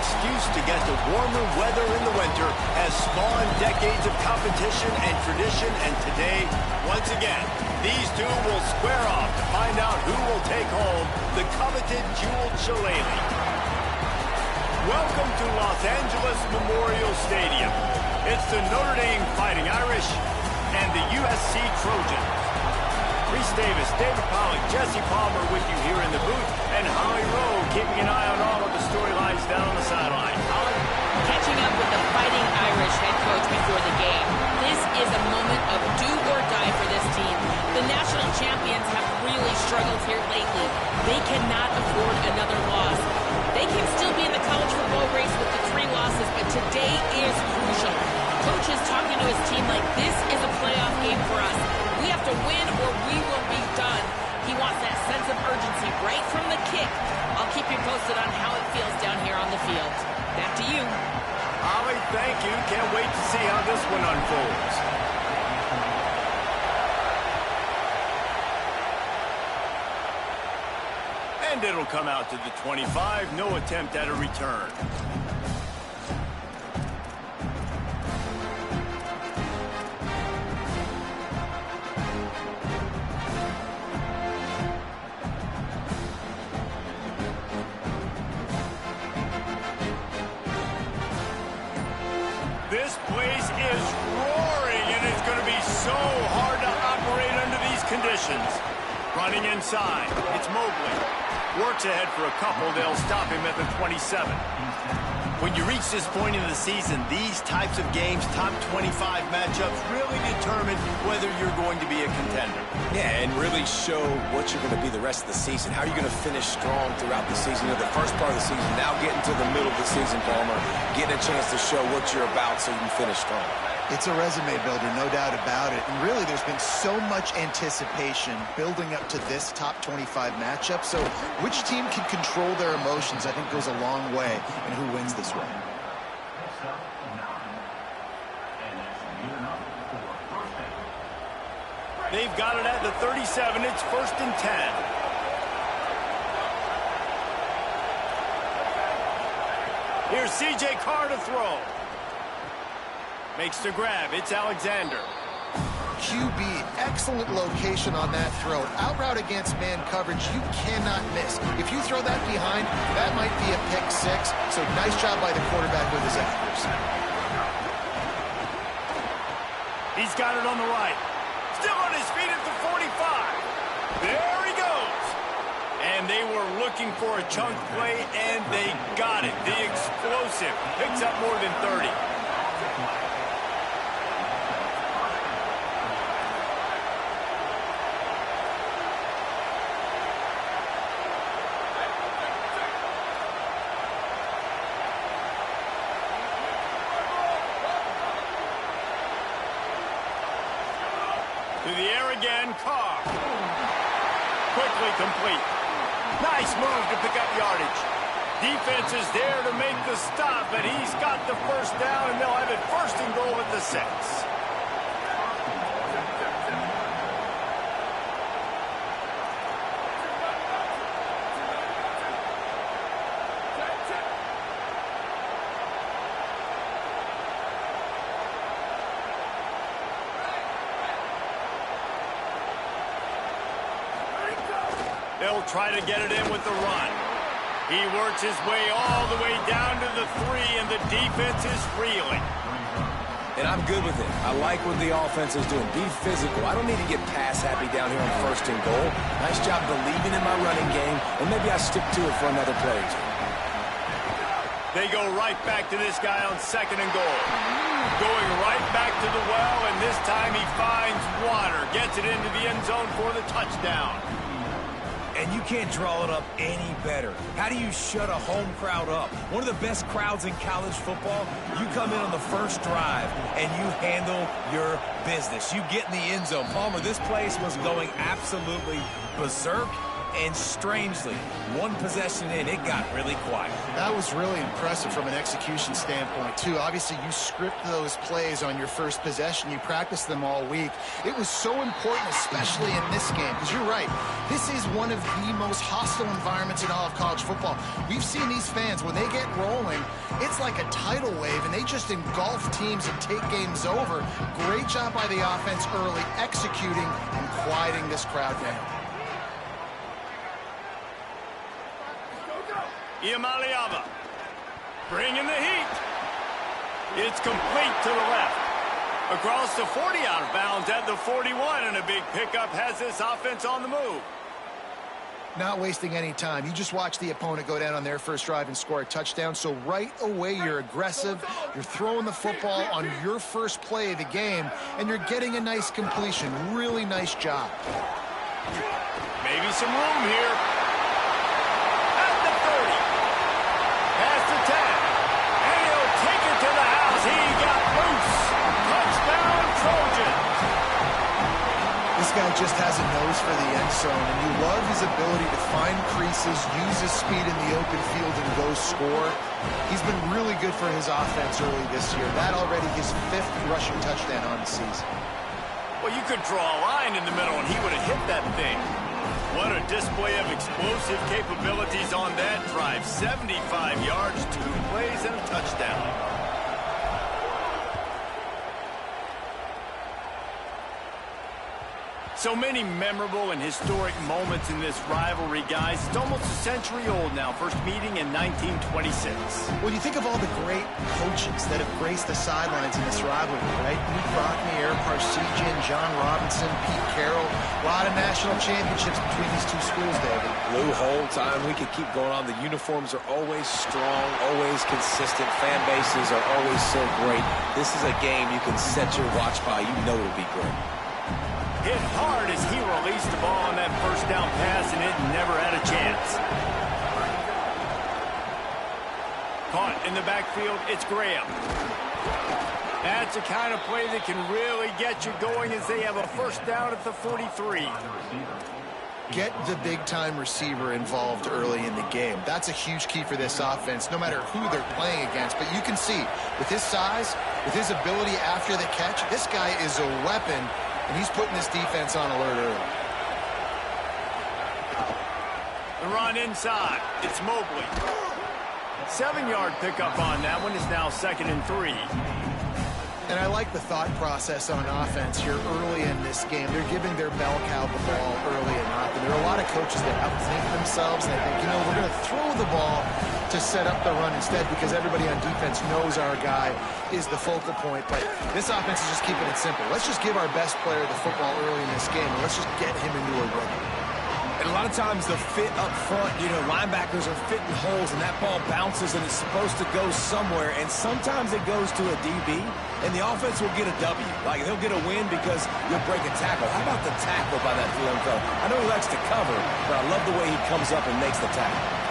excuse to get to warmer weather in the winter has spawned decades of competition and tradition, and today, once again, these two will square off to find out who will take home the coveted jeweled shillelagh. Welcome to Los Angeles Memorial Stadium. It's the Notre Dame Fighting Irish and the USC Trojans. Reese Davis, David Pollack, Jesse Palmer with you here in the booth, and Holly Rowe keeping an eye on all of the storylines down on the sideline. Holly? Catching up with the Fighting Irish head coach before the game. This is a moment of do or die for this team. The national champions have really struggled here lately. They cannot afford another loss. They can still be in the college football race with the 3 losses, but today is crucial. Coach is talking to his team like this is a playoff game for us. We have to win or we will be done. He wants that sense of urgency right from the kick. I'll keep you posted on how it feels down here on the field. Back to you. Holly, thank you. Can't wait to see how this one unfolds. And it'll come out to the 25. No attempt at a return. This place is roaring, and it's going to be so hard to operate under these conditions. Running inside, it's Mobley. Works ahead for a couple. They'll stop him at the 27. When you reach this point in the season, these types of games, top 25 matchups, really determine whether you're going to be a contender. Yeah, and really show what you're going to be the rest of the season. How are you going to finish strong throughout the season? You know, the first part of the season, now getting to the middle of the season, Palmer, getting a chance to show what you're about so you can finish strong. It's a resume builder, no doubt about it. And really, there's been so much anticipation building up to this top 25 matchup. So which team can control their emotions, I think, goes a long way in who wins this one. They've got it at the 37. It's 1st and 10. Here's C.J. Carr to throw. Makes the grab. It's Alexander. QB, excellent location on that throw. Out route against man coverage, you cannot miss. If you throw that behind, that might be a pick 6. So nice job by the quarterback with his accuracy. He's got it on the right. Still on his feet at the 45. There he goes. And they were looking for a chunk play, and they got it. The explosive picks up more than 30. To the air again, Carr. Quickly complete. Nice move to pick up yardage. Defense is there to make the stop, but he's got the first down, and they'll have it 1st and goal at the 6. They'll try to get it in with the run. He works his way all the way down to the 3, and the defense is reeling. And I'm good with it. I like what the offense is doing. Be physical. I don't need to get pass happy down here on 1st and goal. Nice job believing in my running game, and maybe I stick to it for another play. They go right back to this guy on 2nd and goal. Going right back to the well, and this time he finds water. Gets it into the end zone for the touchdown. And you can't draw it up any better. How do you shut a home crowd up? One of the best crowds in college football. You come in on the first drive, and you handle your business. You get in the end zone. Palmer, this place was going absolutely berserk. And strangely, one possession in, it got really quiet. That was really impressive from an execution standpoint, too. Obviously, you script those plays on your first possession. You practice them all week. It was so important, especially in this game, because you're right. This is one of the most hostile environments in all of college football. We've seen these fans, when they get rolling, it's like a tidal wave, and they just engulf teams and take games over. Great job by the offense early, executing and quieting this crowd down. Iamaleava bringing the heat. It's complete to the left. Across the 40, out of bounds at the 41, and a big pickup has this offense on the move. Not wasting any time. You just watch the opponent go down on their first drive and score a touchdown. So right away, you're aggressive. You're throwing the football on your first play of the game, and you're getting a nice completion. Really nice job. Maybe some room here. At the 30. Past the 10. And he'll take it to the house. He got loose. Touchdown, Trojans. This guy just has a nose for the end zone, and you love his ability to find creases, use his speed in the open field, and go score. He's been really good for his offense early this year. That already his 5th rushing touchdown on the season. Well, you could draw a line in the middle, and he would have hit that thing. What a display of explosive capabilities on that drive. 75 yards, 2 plays, and a touchdown. So many memorable and historic moments in this rivalry, guys. It's almost a century old now. First meeting in 1926. Well, you think of all the great coaches that have graced the sidelines in this rivalry, right? Luke Rockne, Eric Parsegian, John Robinson, Pete Carroll. A lot of national championships between these two schools, David. Lou Holtz, we could keep going on. The uniforms are always strong, always consistent. Fan bases are always so great. This is a game you can set your watch by. You know it'll be great. Hit hard as he released the ball on that first down pass, and it never had a chance. Caught in the backfield, it's Graham. That's the kind of play that can really get you going as they have a first down at the 43. Get the big-time receiver involved early in the game. That's a huge key for this offense, no matter who they're playing against. But you can see, with his size, with his ability after the catch, this guy is a weapon. And he's putting this defense on alert early. The run inside. It's Mobley. 7-yard pickup on that one. Is now 2nd and 3. And I like the thought process on offense here early in this game. They're giving their bell cow the ball early and often. There are a lot of coaches that outthink themselves. And they think, we're going to throw the ball to set up the run instead because everybody on defense knows our guy is the focal point. But this offense is just keeping it simple. Let's just give our best player the football early in this game, and let's just get him into a rhythm. And a lot of times the fit up front, linebackers are fitting holes, and that ball bounces, and it's supposed to go somewhere. And sometimes it goes to a DB, and the offense will get a W. Like, they'll get a win because you'll break a tackle. How about the tackle by that young fella? I know he likes to cover, but I love the way he comes up and makes the tackle.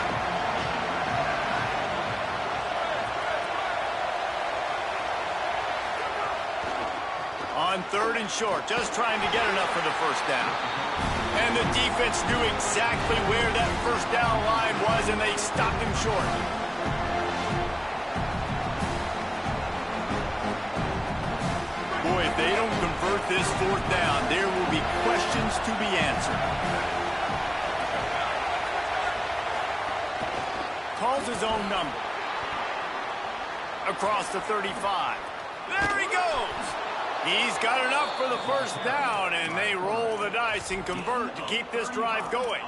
On 3rd and short, just trying to get enough for the first down. And the defense knew exactly where that first down line was, and they stopped him short. Boy, if they don't convert this 4th down, there will be questions to be answered. Calls his own number. Across the 35. There he goes! He's got enough for the first down, and they roll the dice and convert to keep this drive going.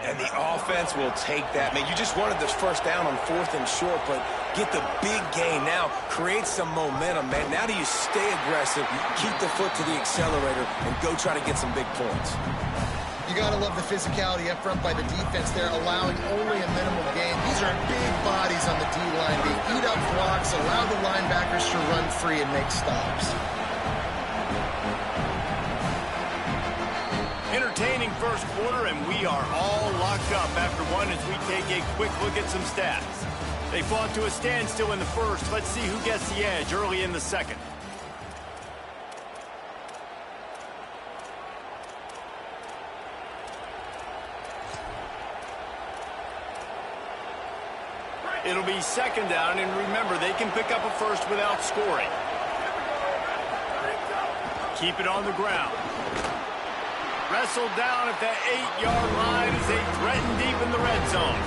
And the offense will take that. Man, you just wanted this first down on 4th and short, but get the big gain now. Create some momentum, man. Now do you stay aggressive, keep the foot to the accelerator, and go try to get some big points. You got to love the physicality up front by the defense there, allowing only a minimal gain. These are big bodies on the D-line. They eat up blocks, allow the linebackers to run free and make stops. Entertaining first quarter, and we are all locked up after one as we take a quick look at some stats. They fought to a standstill in the first. Let's see who gets the edge early in the second. It'll be second down, and remember, they can pick up a first without scoring. Keep it on the ground. Wrestled down at the 8-yard line as they threaten deep in the red zone.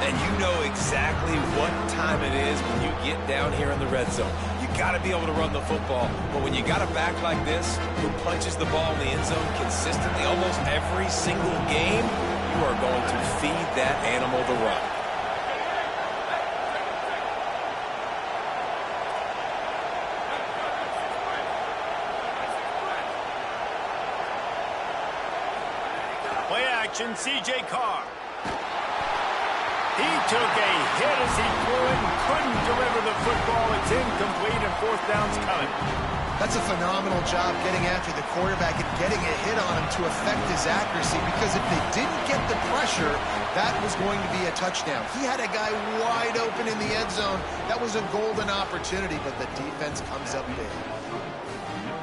And you know exactly what time it is when you get down here in the red zone. You got to be able to run the football, but when you got a back like this who punches the ball in the end zone consistently almost every single game, you are going to feed that animal the run. Play action, C.J. Carr. He took a hit as he threw it and couldn't deliver the football. It's incomplete and fourth down's coming. That's a phenomenal job getting after the quarterback and getting a hit on him to affect his accuracy, because if they didn't get the pressure, that was going to be a touchdown. He had a guy wide open in the end zone. That was a golden opportunity, but the defense comes up big.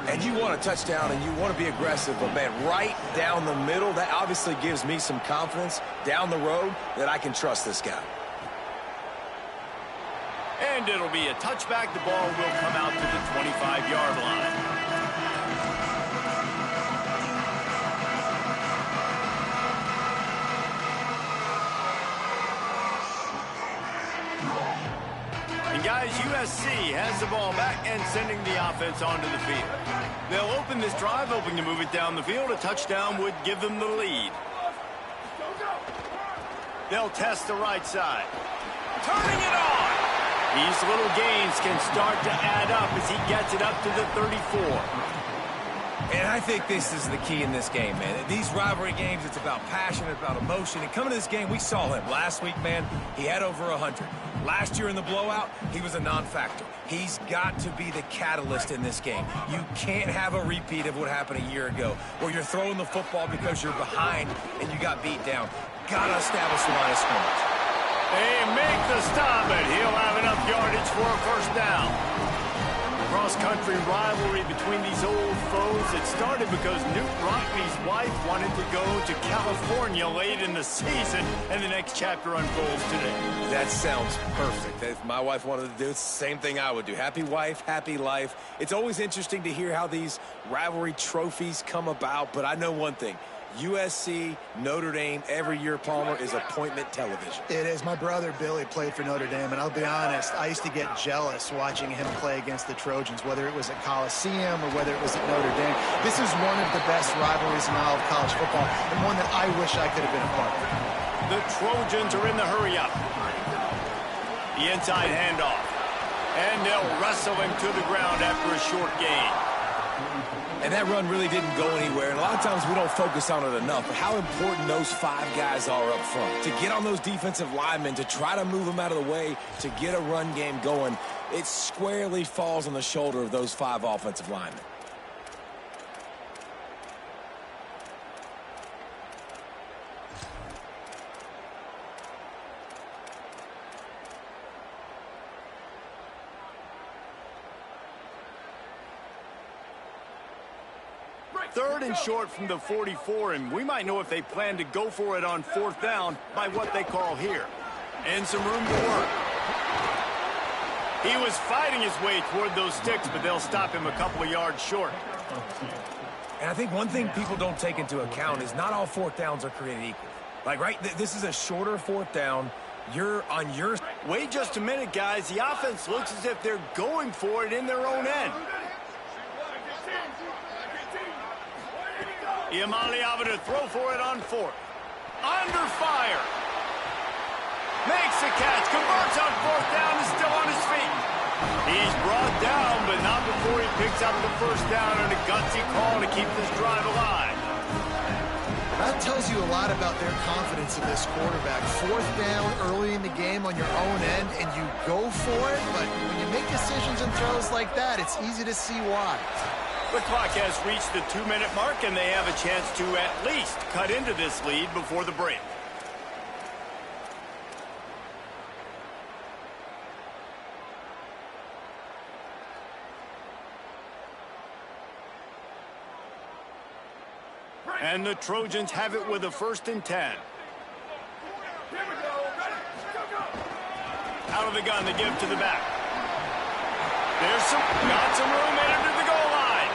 And you want a touchdown and you want to be aggressive, but man, right down the middle, that obviously gives me some confidence down the road that I can trust this guy. And it'll be a touchback. The ball will come out to the 25-yard line. And guys, USC has the ball back and sending the offense onto the field. They'll open this drive, hoping to move it down the field. A touchdown would give them the lead. They'll test the right side. Turning it on. These little gains can start to add up as he gets it up to the 34. And I think this is the key in this game, man. These rivalry games, it's about passion, it's about emotion. And coming to this game, we saw him last week, man. He had over 100. Last year in the blowout, he was a non-factor. He's got to be the catalyst in this game. You can't have a repeat of what happened a year ago, where you're throwing the football because you're behind and you got beat down. Gotta establish the line of scrimmage. They make the stop, and he'll have enough yardage for a first down. Cross-country rivalry between these old foes. It started because Newt Rockney's wife wanted to go to California late in the season, and the next chapter unfolds today. That sounds perfect. If my wife wanted to do it, it's the same thing I would do. Happy wife, happy life. It's always interesting to hear how these rivalry trophies come about, but I know one thing. USC, Notre Dame, every year, Palmer, is appointment television. It is. My brother Billy played for Notre Dame, and I'll be honest, I used to get jealous watching him play against the Trojans, whether it was at Coliseum or whether it was at Notre Dame. This is one of the best rivalries in all of college football, and one that I wish I could have been a part of. The Trojans are in the hurry-up. The inside handoff. And they'll wrestle him to the ground after a short gain. And that run really didn't go anywhere. And a lot of times we don't focus on it enough. But how important those 5 guys are up front. To get on those defensive linemen, to try to move them out of the way, to get a run game going, it squarely falls on the shoulder of those 5 offensive linemen. Third and short from the 44, and we might know if they plan to go for it on fourth down by what they call here. And some room to work. He was fighting his way toward those sticks, but they'll stop him a couple of yards short. And I think one thing people don't take into account is not all fourth downs are created equal. Like, right, this is a shorter fourth down. You're on your... Wait just a minute, guys. The offense looks as if they're going for it in their own end. Iamale able to throw for it on fourth. Under fire. Makes the catch. Converts on fourth down. Is still on his feet. He's brought down, but not before he picks up the first down on a gutsy call to keep this drive alive. That tells you a lot about their confidence in this quarterback. Fourth down early in the game on your own end, and you go for it, but when you make decisions and throws like that, it's easy to see why. The clock has reached the 2-minute mark, and they have a chance to at least cut into this lead before the break. And the Trojans have it with a 1st and 10. of the gun to give to the back. Got some room headed to the goal line.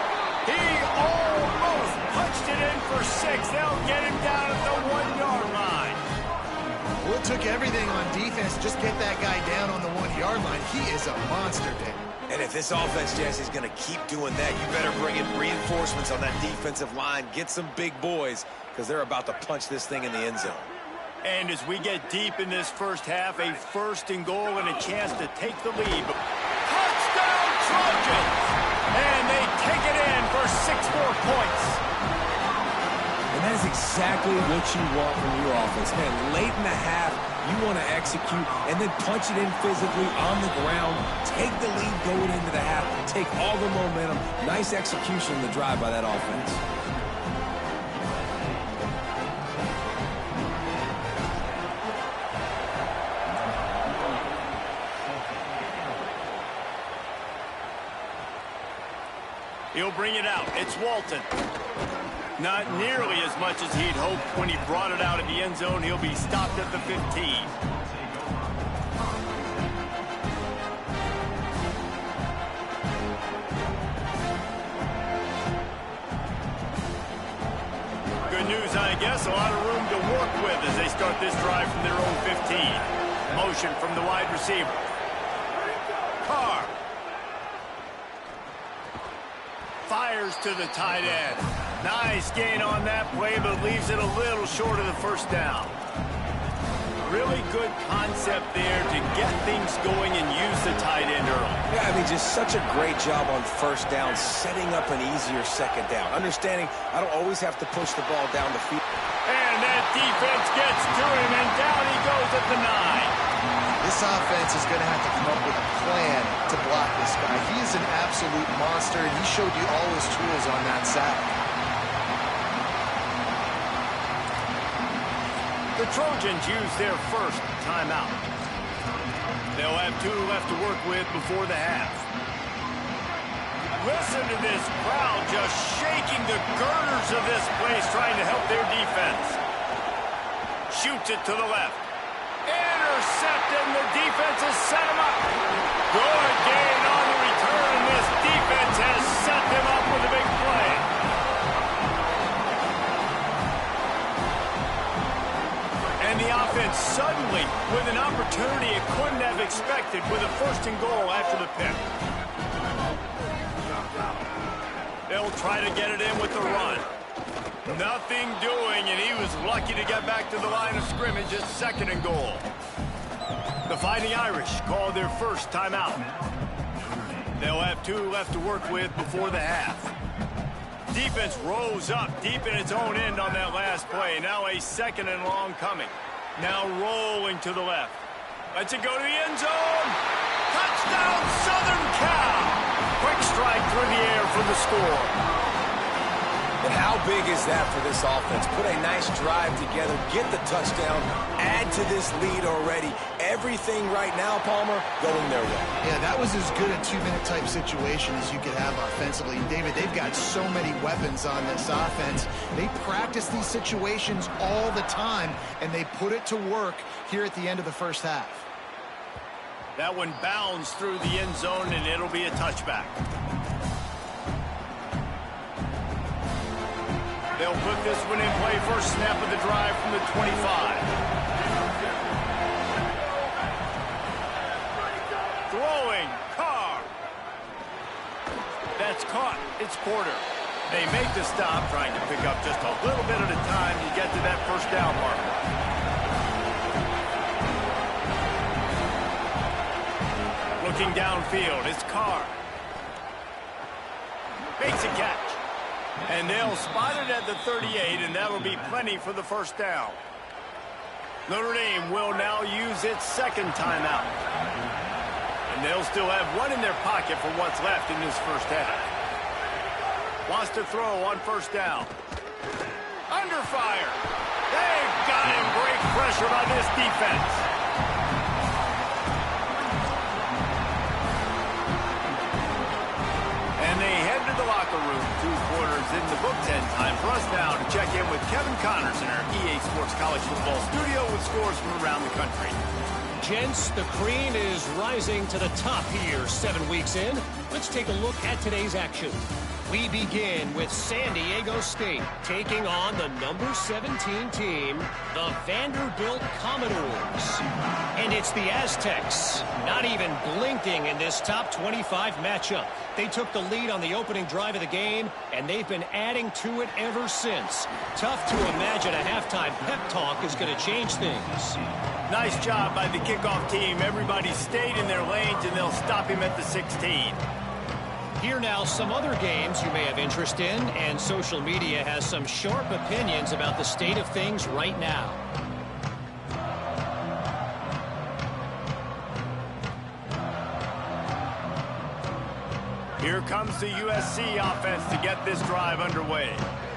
He almost punched it in for 6. They'll get him down at the 1-yard line. Well, it took everything on defense. Just get that guy down on the 1-yard line. He is a monster, Dave. And if this offense, Jesse, is going to keep doing that, you better bring in reinforcements on that defensive line. Get some big boys, because they're about to punch this thing in the end zone. And as we get deep in this first half, a 1st and goal and a chance to take the lead. Touchdown, Trojans! And they take it in for 6 more points. And that is exactly what you want from your offense. Man, late in the half, you want to execute and then punch it in physically on the ground. Take the lead going into the half. Take all the momentum. Nice execution in the drive by that offense. He'll bring it out. It's Walton. Not nearly as much as he'd hoped when he brought it out of the end zone. He'll be stopped at the 15. Good news, I guess. A lot of room to work with as they start this drive from their own 15. Motion from the wide receiver. Carr. Fires to the tight end. Nice gain on that play, but leaves it a little short of the 1st down. Really good concept there to get things going and use the tight end early. Yeah, I mean, just such a great job on 1st down, setting up an easier 2nd down. Understanding I don't always have to push the ball down the field. And that defense gets to him, and down he goes at the 9. This offense is going to have to come up with a plan to block this guy. He is an absolute monster, and he showed you all his tools on that sack. The Trojans use their 1st timeout. They'll have 2 left to work with before the half. Listen to this crowd just shaking the girders of this place, trying to help their defense. Shoots it to the left. Intercepted, and the defense has set him up. Good gain on the return. This defense has set them up with a big play. And the offense suddenly with an opportunity it couldn't have expected with a 1st and goal after the pick. They'll try to get it in with the run. Nothing doing, and he was lucky to get back to the line of scrimmage at 2nd and goal. The Fighting Irish call their 1st timeout. They'll have 2 left to work with before the half. Defense rose up deep in its own end on that last play. Now a 2nd and long coming. Now rolling to the left. Lets it go to the end zone. Touchdown, Southern Cal! Quick strike through the air for the score. But how big is that for this offense? Put a nice drive together, get the touchdown, add to this lead already. Everything right now, Palmer, going their way. Yeah, that was as good a 2-minute type situation as you could have offensively. And David, they've got so many weapons on this offense. They practice these situations all the time, and they put it to work here at the end of the 1st half. That one bounds through the end zone, and it'll be a touchback. They'll put this one in play. 1st snap of the drive from the 25. Throwing, Carr. That's caught. It's Porter. They make the stop, trying to pick up just a little bit at a time to get to that 1st down marker. Looking downfield, it's Carr. Makes a catch. And they'll spot it at the 38, and that'll be plenty for the 1st down. Notre Dame will now use its 2nd timeout. And they'll still have 1 in their pocket for what's left in this 1st half. Wants to throw on 1st down. Under fire. They've got him. Great pressure by this defense. And they head to the locker room. 2 quarters in the books, and time for us now to check in with Kevin Connors in our EA Sports College Football studio with scores from around the country. Gents, the cream is rising to the top here 7 weeks in. Let's take a look at today's action. We begin with San Diego State taking on the number 17 team, the Vanderbilt Commodores. And it's the Aztecs, not even blinking in this top 25 matchup. They took the lead on the opening drive of the game, and they've been adding to it ever since. Tough to imagine a halftime pep talk is going to change things. Nice job by the kickoff team. Everybody stayed in their lanes, and they'll stop him at the 16. Here now, some other games you may have interest in, and social media has some sharp opinions about the state of things right now. Here comes the USC offense to get this drive underway.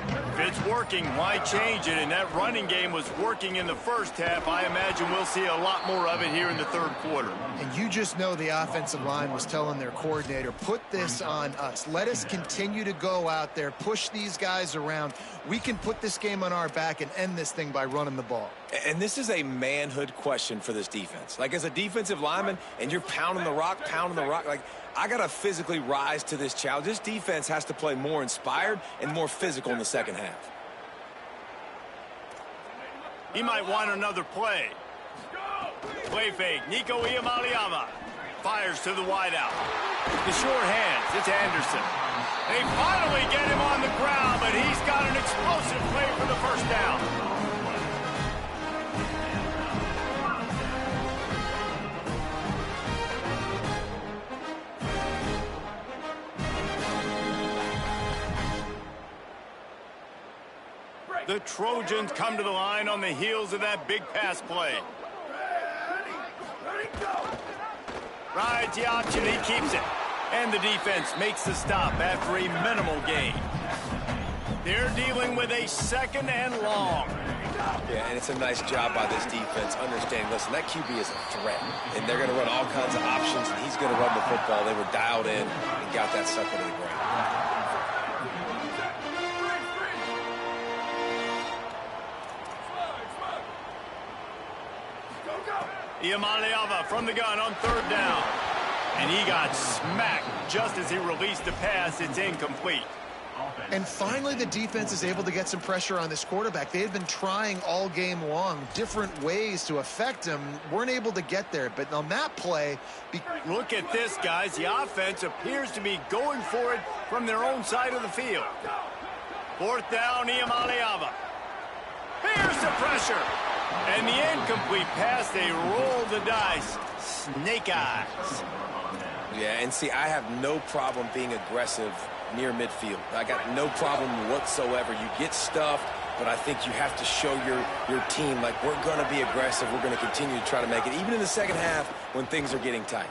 If it's working, why change it? And that running game was working in the first half. I imagine we'll see a lot more of it here in the third quarter. And you just know the offensive line was telling their coordinator, put this on us. Let us continue to go out there, push these guys around. We can put this game on our back and end this thing by running the ball. And this is a manhood question for this defense. Like, as a defensive lineman, and you're pounding the rock, like, I got to physically rise to this challenge. This defense has to play more inspired and more physical in the second half. He might want another play. Play fake. Nico Iamaleava fires to the wideout. The short hands. It's Anderson. They finally get him on the ground, but he's got an explosive play for the first down. The Trojans come to the line on the heels of that big pass play. Rides the option, he keeps it. And the defense makes the stop after a minimal gain. They're dealing with a second and long. Yeah, and it's a nice job by this defense understanding, listen, that QB is a threat. And they're going to run all kinds of options, and he's going to run the football. They were dialed in and got that sucker to the ground. Iamaleava from the gun on third down. And he got smacked just as he released the pass. It's incomplete. And finally, the defense is able to get some pressure on this quarterback. They had been trying all game long different ways to affect him. Weren't able to get there. But on that play... Look at this, guys. The offense appears to be going for it from their own side of the field. Fourth down, Iamaleava. Here's the pressure. And the incomplete pass, they roll the dice. Snake eyes. Yeah, and see, I have no problem being aggressive near midfield. I got no problem whatsoever. You get stuffed, but I think you have to show your team, like, we're going to be aggressive. We're going to continue to try to make it, even in the second half when things are getting tight.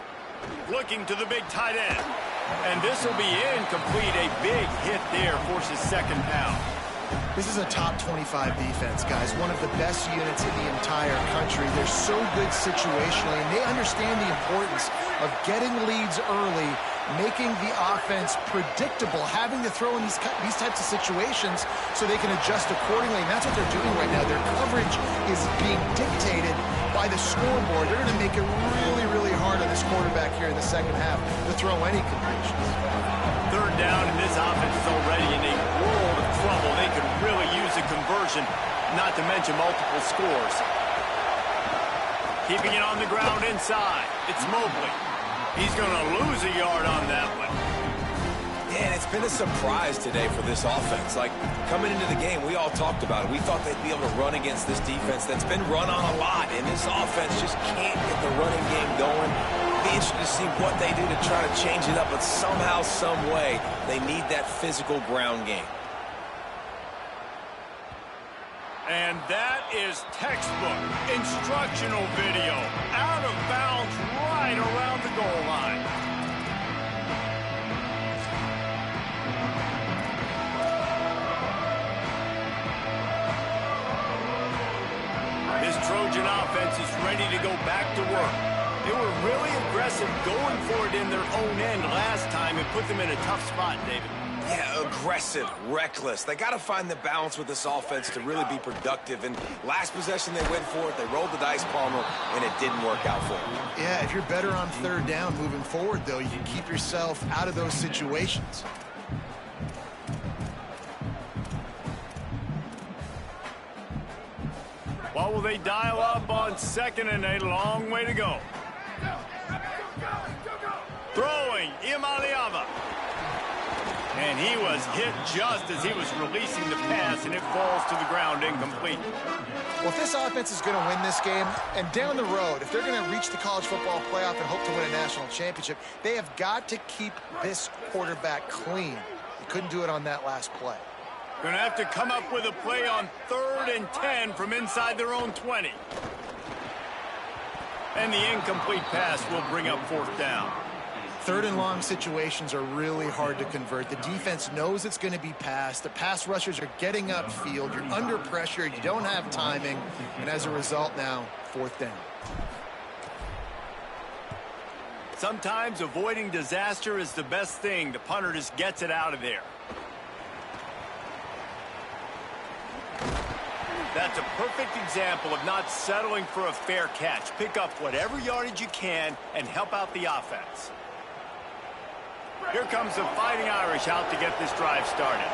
Looking to the big tight end. And this will be incomplete. A big hit there forces second down. This is a top 25 defense, guys. One of the best units in the entire country. They're so good situationally, and they understand the importance of getting leads early, making the offense predictable, having to throw in these types of situations so they can adjust accordingly. And that's what they're doing right now. Their coverage is being dictated by the scoreboard. They're going to make it really, really hard on this quarterback here in the second half to throw any completions. Third down, and this offense is already in a world of trouble. They could really use a conversion, not to mention multiple scores. Keeping it on the ground inside. It's Mobley. He's going to lose a yard on that one. Yeah, and it's been a surprise today for this offense. Like, coming into the game, we all talked about it. We thought they'd be able to run against this defense that's been run on a lot, and this offense just can't get the running game going. Be interested to see what they do to try to change it up, but somehow, some way, they need that physical ground game. And that is textbook instructional video. Out of bounds right around the goal line. This Trojan offense is ready to go back to work. They were really aggressive going for it in their own end last time and put them in a tough spot, David. Yeah, aggressive, reckless. They got to find the balance with this offense to really be productive. And last possession, they went for it. They rolled the dice, Palmer, and it didn't work out for them. Yeah, if you're better on third down moving forward, though, you can keep yourself out of those situations. What will they dial up on 2nd and a long way to go? Throwing, Imaliava. And he was hit just as he was releasing the pass, and it falls to the ground incomplete. Well, if this offense is going to win this game, and down the road, if they're going to reach the college football playoff and hope to win a national championship, they have got to keep this quarterback clean. They couldn't do it on that last play. Going to have to come up with a play on 3rd and 10 from inside their own 20. And the incomplete pass will bring up 4th down. 3rd and long situations are really hard to convert. The defense knows it's going to be passed. The pass rushers are getting upfield. You're under pressure. You don't have timing. And as a result now, 4th down. Sometimes avoiding disaster is the best thing. The punter just gets it out of there. That's a perfect example of not settling for a fair catch. Pick up whatever yardage you can and help out the offense. Here comes the Fighting Irish out to get this drive started.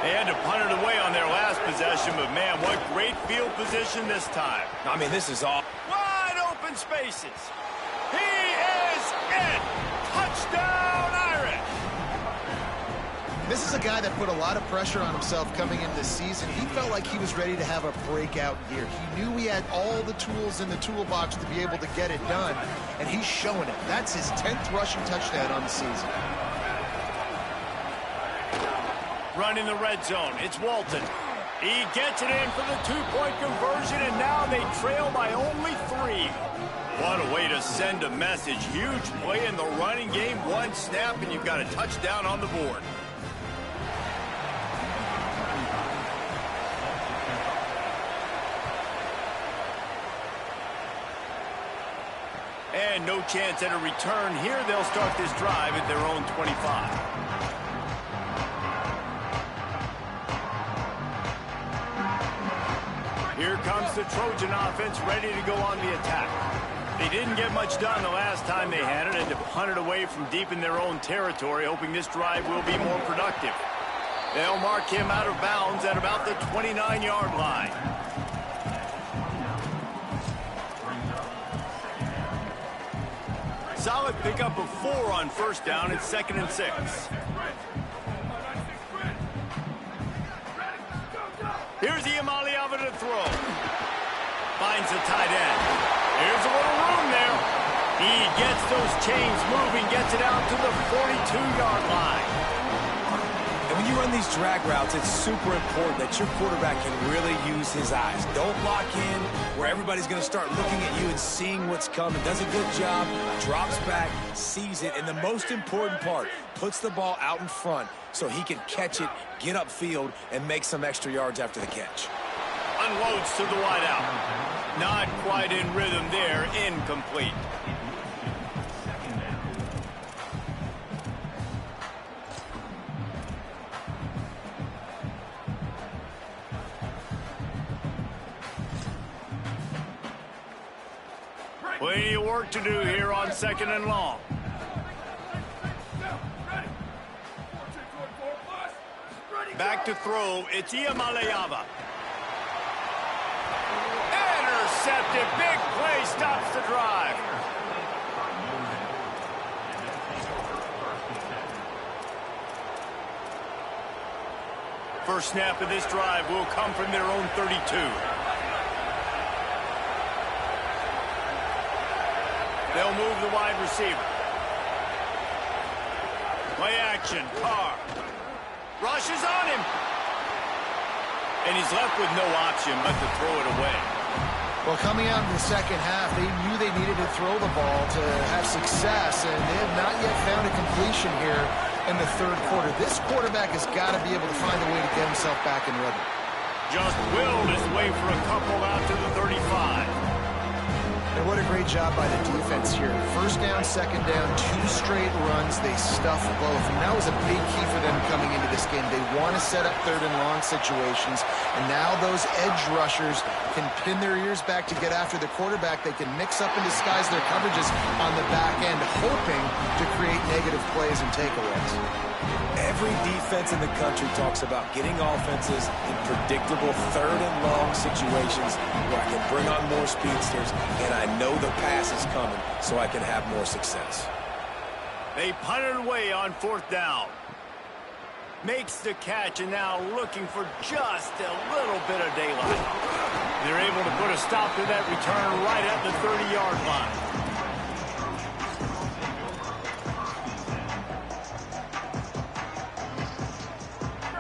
They had to punt it away on their last possession, but man, what great field position this time. I mean, this is all. Wide open spaces. He is in. Touchdown Irish. This is a guy that put a lot of pressure on himself coming into the season. He felt like he was ready to have a breakout year. He knew he had all the tools in the toolbox to be able to get it done, and he's showing it. That's his 10th rushing touchdown on the season. Running the red zone, it's Walton. He gets it in for the 2-point conversion, and now they trail by only 3. What a way to send a message. Huge play in the running game. 1 snap, and you've got a touchdown on the board. And no chance at a return here. They'll start this drive at their own 25. Here comes the Trojan offense ready to go on the attack. They didn't get much done the last time they had it and to punt it away from deep in their own territory, hoping this drive will be more productive. They'll mark him out of bounds at about the 29-yard line. Solid pickup of 4 on 1st down. It's 2nd and 6. Here's Iamaleava to throw. Finds the tight end. Here's a little room there. He gets those chains moving, gets it out to the 42-yard line. And when you run these drag routes, it's super important that your quarterback can really use his eyes. Don't lock in where everybody's going to start looking at you and seeing what's coming. Does a good job, drops back, sees it, and the most important part, puts the ball out in front so he can catch it, get upfield, and make some extra yards after the catch. Unloads to the wideout. Not quite in rhythm there. Incomplete. Plenty of work to do here on 2nd and long. Back to throw. It's Iamaleava. Intercepted. Big play stops the drive. First snap of this drive will come from their own 32. They'll move the wide receiver. Play action. Carr rushes on him. And he's left with no option but to throw it away. Well, coming out in the second half, they knew they needed to throw the ball to have success, and they have not yet found a completion here in the 3rd quarter. This quarterback has got to be able to find a way to get himself back in rhythm. Just willed his way for a couple out to the 35. And what a great job by the defense here. First down, second down, 2 straight runs. They stuffed both. And that was a big key for them coming into this game. They want to set up third and long situations. And now those edge rushers can pin their ears back to get after the quarterback. They can mix up and disguise their coverages on the back end, hoping to create negative plays and takeaways. Every defense in the country talks about getting offenses in predictable third and long situations where I can bring on more speedsters and I know the pass is coming so I can have more success. They punted away on 4th down. Makes the catch and now looking for just a little bit of daylight. They're able to put a stop to that return right at the 30-yard line.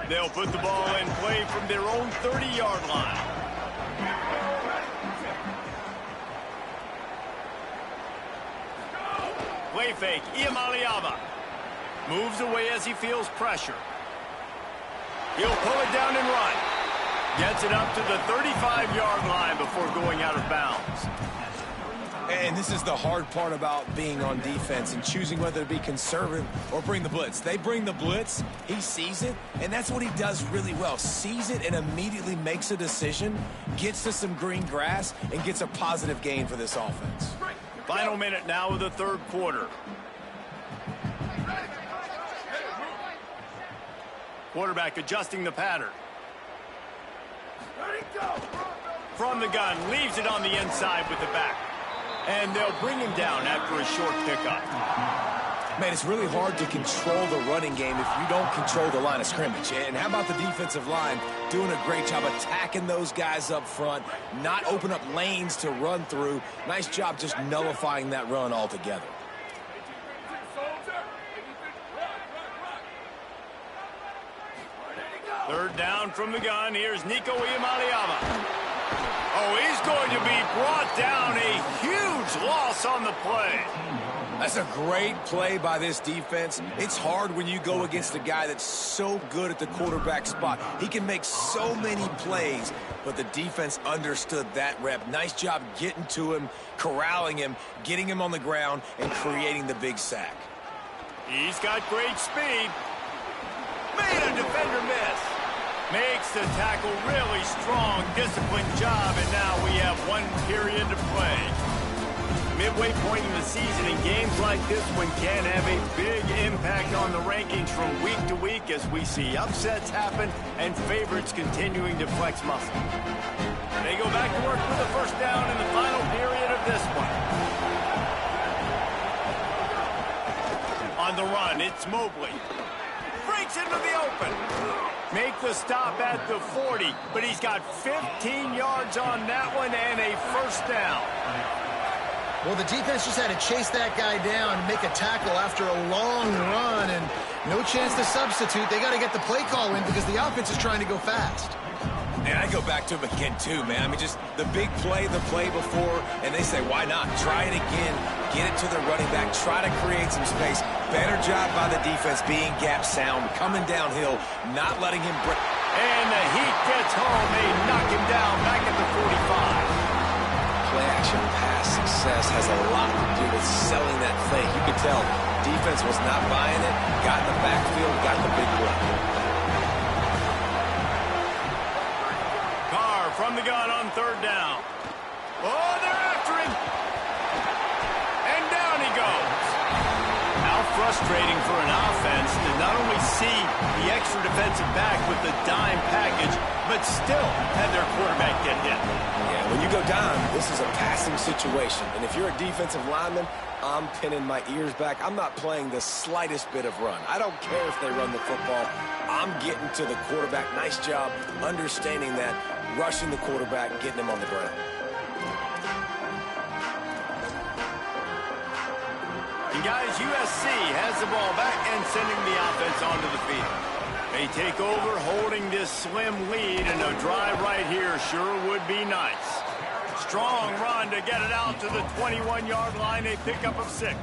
They'll put the ball in play from their own 30-yard line. Play fake, Iamaleava. Moves away as he feels pressure. He'll pull it down and run. Gets it up to the 35-yard line before going out of bounds. And this is the hard part about being on defense and choosing whether to be conservative or bring the blitz. They bring the blitz, he sees it, and that's what he does really well. Sees it and immediately makes a decision, gets to some green grass, and gets a positive gain for this offense. Final minute now of the 3rd quarter. Quarterback adjusting the pattern. From the gun, leaves it on the inside with the back. And they'll bring him down after a short pickup. Man, it's really hard to control the running game if you don't control the line of scrimmage. And how about the defensive line doing a great job attacking those guys up front, not open up lanes to run through. Nice job just nullifying that run altogether. Third down from the gun. Here's Nico Iamaleava. Oh, he's going to be brought down. A huge loss on the play. That's a great play by this defense. It's hard when you go against a guy that's so good at the quarterback spot. He can make so many plays, but the defense understood that rep. Nice job getting to him, corralling him, getting him on the ground, and creating the big sack. He's got great speed. Made a defender miss. Makes the tackle really strong, disciplined job, and now we have 1 period to play. Midway point in the season, and games like this one can have a big impact on the rankings from week to week as we see upsets happen and favorites continuing to flex muscle. They go back to work with a first down in the final period of this one. On the run, it's Mobley. Breaks into the open. Make the stop at the 40, but he's got 15 yards on that one and a first down. Well, the defense just had to chase that guy down and make a tackle after a long run, and no chance to substitute. They got to get the play call in because the offense is trying to go fast. And I go back to him again, too, man. I mean, just the big play, the play before, and they say, why not? Try it again. Get it to the running back. Try to create some space. Better job by the defense being gap sound, coming downhill, not letting him break. And the Heat gets home. They knock him down back at the 45. Play-action pass success has a lot to do with selling that fake. You could tell defense was not buying it, got in the backfield, got the big play. Carr from the gun on 3rd down. Oh, they're after him. And down he goes. How frustrating for an offense to not only see the extra defensive back with the dime package, but still have their quarterback get hit. Yeah, when you go down, this is a passing situation. And if you're a defensive lineman, I'm pinning my ears back. I'm not playing the slightest bit of run. I don't care if they run the football. I'm getting to the quarterback. Nice job understanding that, rushing the quarterback, getting him on the ground. And guys, USC has the ball back and sending the offense onto the field. They take over holding this slim lead, and a drive right here sure would be nice. Strong run to get it out to the 21-yard line, a pickup of 6.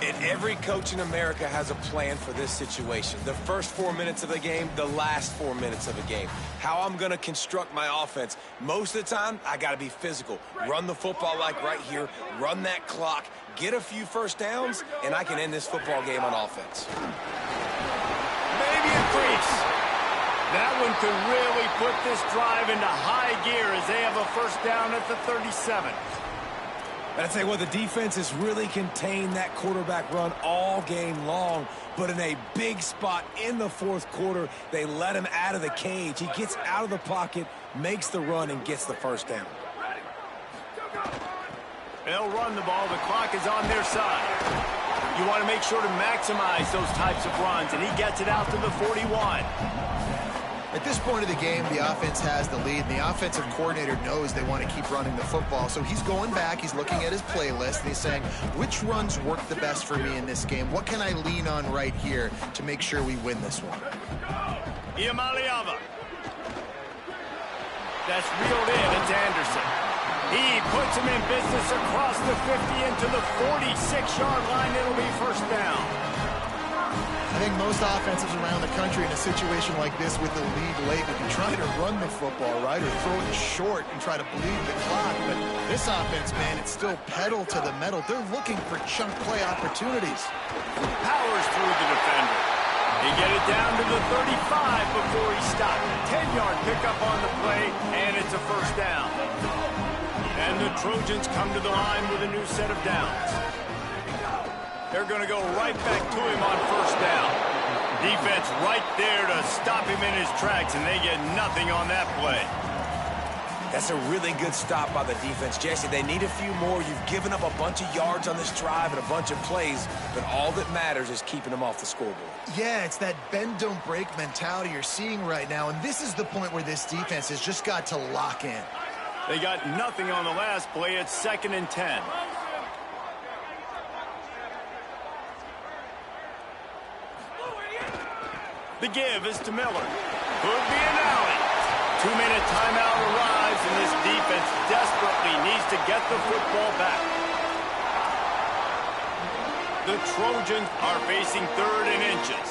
And every coach in America has a plan for this situation. The first 4 minutes of the game, the last 4 minutes of the game. How I'm going to construct my offense. Most of the time, I got to be physical. Run the football like right here. Run that clock. Get a few first downs, and I can end this football game on offense. Maybe a crease. That one could really put this drive into high gear as they have a first down at the 37. But I'd say, well, the defense has really contained that quarterback run all game long. But in a big spot in the fourth quarter, they let him out of the cage. He gets out of the pocket, makes the run, and gets the first down. They'll run the ball. The clock is on their side. You want to make sure to maximize those types of runs, and he gets it out to the 41. At this point of the game, the offense has the lead, and the offensive coordinator knows they want to keep running the football. So he's going back, he's looking at his playlist, and he's saying, which runs work the best for me in this game? What can I lean on right here to make sure we win this one? Iamaliava. That's reeled in. It's Anderson. He puts him in business across the 50 into the 46-yard line. It'll be first down. I think most offenses around the country in a situation like this with the lead late would be trying to run the football, right, or throw it short and try to bleed the clock. But this offense, man, it's still pedal to the metal. They're looking for chunk play opportunities. Powers through the defender. They get it down to the 35 before he stopped. 10-yard pickup on the play, and it's a first down. And the Trojans come to the line with a new set of downs. They're going to go right back to him on first down. Defense right there to stop him in his tracks, and they get nothing on that play. That's a really good stop by the defense, Jesse. They need a few more. You've given up a bunch of yards on this drive and a bunch of plays, but all that matters is keeping them off the scoreboard. Yeah, it's that bend, don't break mentality you're seeing right now, and this is the point where this defense has just got to lock in. They got nothing on the last play. It's 2nd and 10. The give is to Miller. Could be an alley. 2-minute timeout arrives, and this defense desperately needs to get the football back. The Trojans are facing 3rd and inches.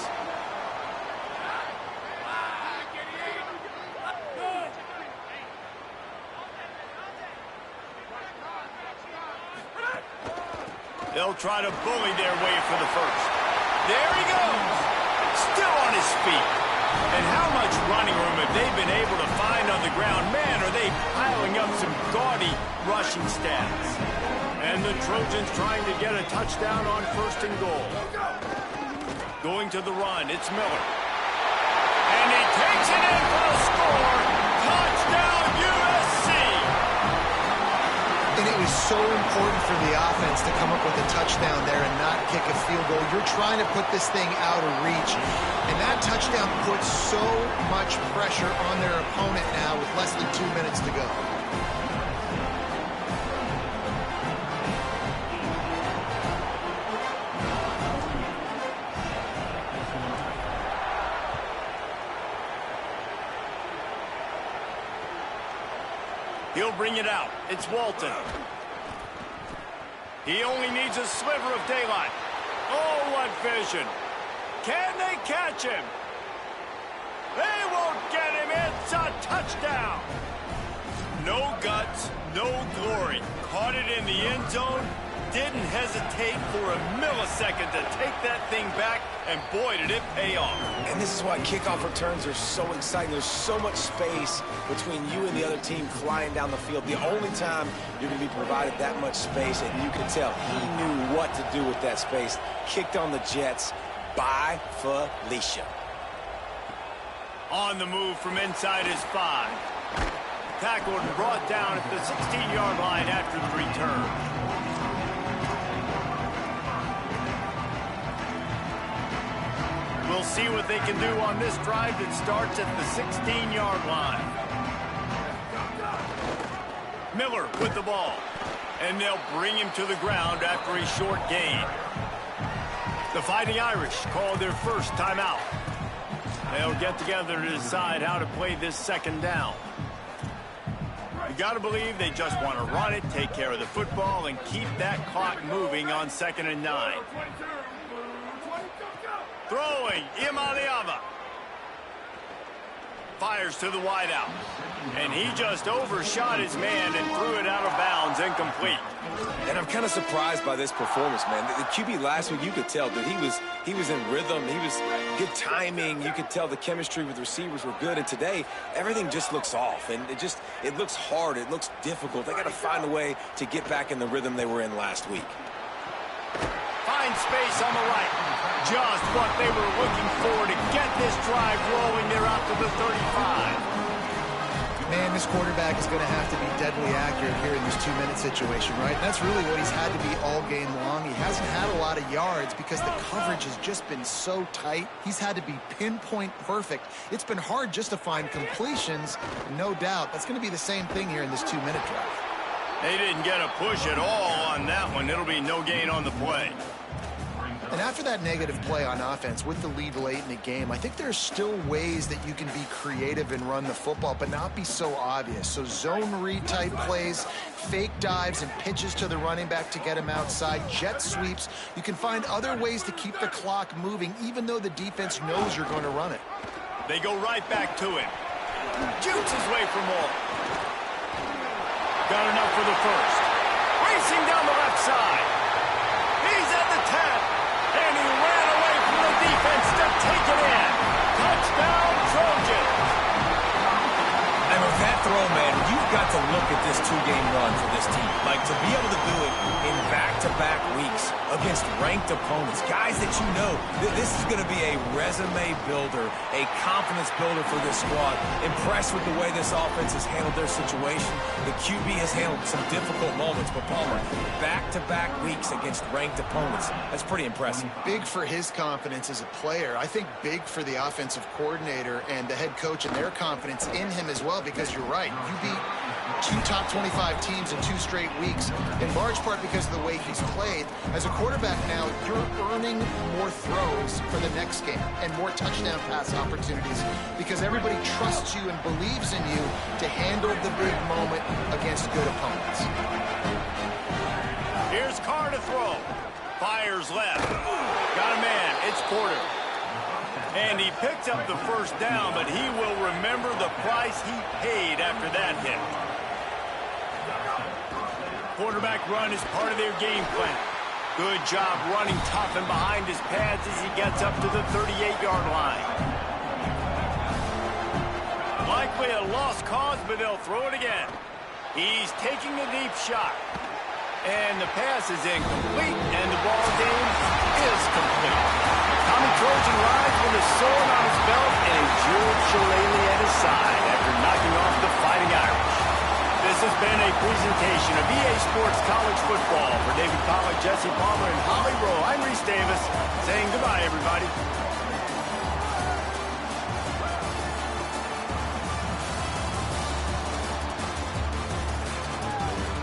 They'll try to bully their way for the first. There he goes. Still on his feet. And how much running room have they been able to find on the ground? Man, are they piling up some gaudy rushing stats. And the Trojans trying to get a touchdown on 1st and goal. Going to the run, it's Miller. And he takes it in for a score. Touchdown, USC! And it was so important for the offense to come up with a touchdown there and not kick a field goal. You're trying to put this thing out of reach. And that touchdown puts so much pressure on their opponent now with less than 2 minutes to go. He'll bring it out. It's Walton. He only needs a sliver of daylight. Oh, what vision. Can they catch him? They won't get him. It's a touchdown. No guts, no glory. Caught it in the end zone. Didn't hesitate for a millisecond to take that thing back, and boy, did it pay off. And this is why kickoff returns are so exciting. There's so much space between you and the other team flying down the field. The only time you're going to be provided that much space, and you can tell he knew what to do with that space. Kicked on the Jets by Felicia. On the move from inside his 5. Tackled and brought down at the 16-yard line after the return. We'll see what they can do on this drive that starts at the 16-yard line. Miller with the ball. And they'll bring him to the ground after a short gain. The Fighting Irish call their first timeout. They'll get together to decide how to play this 2nd down. You got to believe they just want to run it, take care of the football, and keep that clock moving on 2nd and 9. Throwing, Imaliava. Fires to the wideout. And he just overshot his man and threw it out of bounds, incomplete. And I'm kind of surprised by this performance, man. The QB last week, you could tell that he was in rhythm. He was good timing. You could tell the chemistry with receivers were good. And today, everything just looks off. And it looks hard. It looks difficult. They got to find a way to get back in the rhythm they were in last week. Find space on the right. Just what they were looking for to get this drive rolling. They're out to the 35. Man, this quarterback is going to have to be deadly accurate here in this 2-minute situation, right? And that's really what he's had to be all game long. He hasn't had a lot of yards because the coverage has just been so tight. He's had to be pinpoint perfect. It's been hard just to find completions, no doubt. That's going to be the same thing here in this 2-minute drive. They didn't get a push at all on that one. It'll be no gain on the play. And after that negative play on offense with the lead late in the game, I think there's still ways that you can be creative and run the football, but not be so obvious. So zone read type plays, fake dives and pitches to the running back to get him outside, jet sweeps. You can find other ways to keep the clock moving, even though the defense knows you're going to run it. They go right back to him. Shoots his way for more. Got enough for the first. Racing down the left side. He's at the 10. And he ran away from the defense to take it in. Touchdown, Trojans. And with that throw, man, you've got to look at this 2-game run for this team. Like, to be able to do it in back-to-back weeks against ranked opponents, guys that you know, this is going to be a resume builder, a confidence builder for this squad. Impressed with the way this offense has handled their situation. The QB has handled some difficult moments, but Palmer, back-to-back weeks against ranked opponents, that's pretty impressive. Big for his confidence as a player. I think big for the offensive coordinator and the head coach and their confidence in him as well, because you're right. You beat 2 top 25 teams in 2 straight weeks, in large part because of the way he's played. As a quarterback now, you're earning more throws for the next game and more touchdown pass opportunities because everybody trusts you and believes in you to handle the big moment against good opponents. Here's Carr to throw. Fires left. Got a man. It's Porter. And he picked up the first down, but he will remember the price he paid after that hit. Quarterback run is part of their game plan. Good job running tough and behind his pads as he gets up to the 38-yard line. Likely a lost cause, but they'll throw it again. He's taking a deep shot. And the pass is incomplete, and the ball game is complete. Tommy Trojan rides with a sword on his belt and a jeweled shillelagh at his side after knocking off the Fighting Irish. This has been a presentation of EA Sports College Football. For David Pollack, Jesse Palmer, and Holly Rowe, I'm Reese Davis saying goodbye, everybody.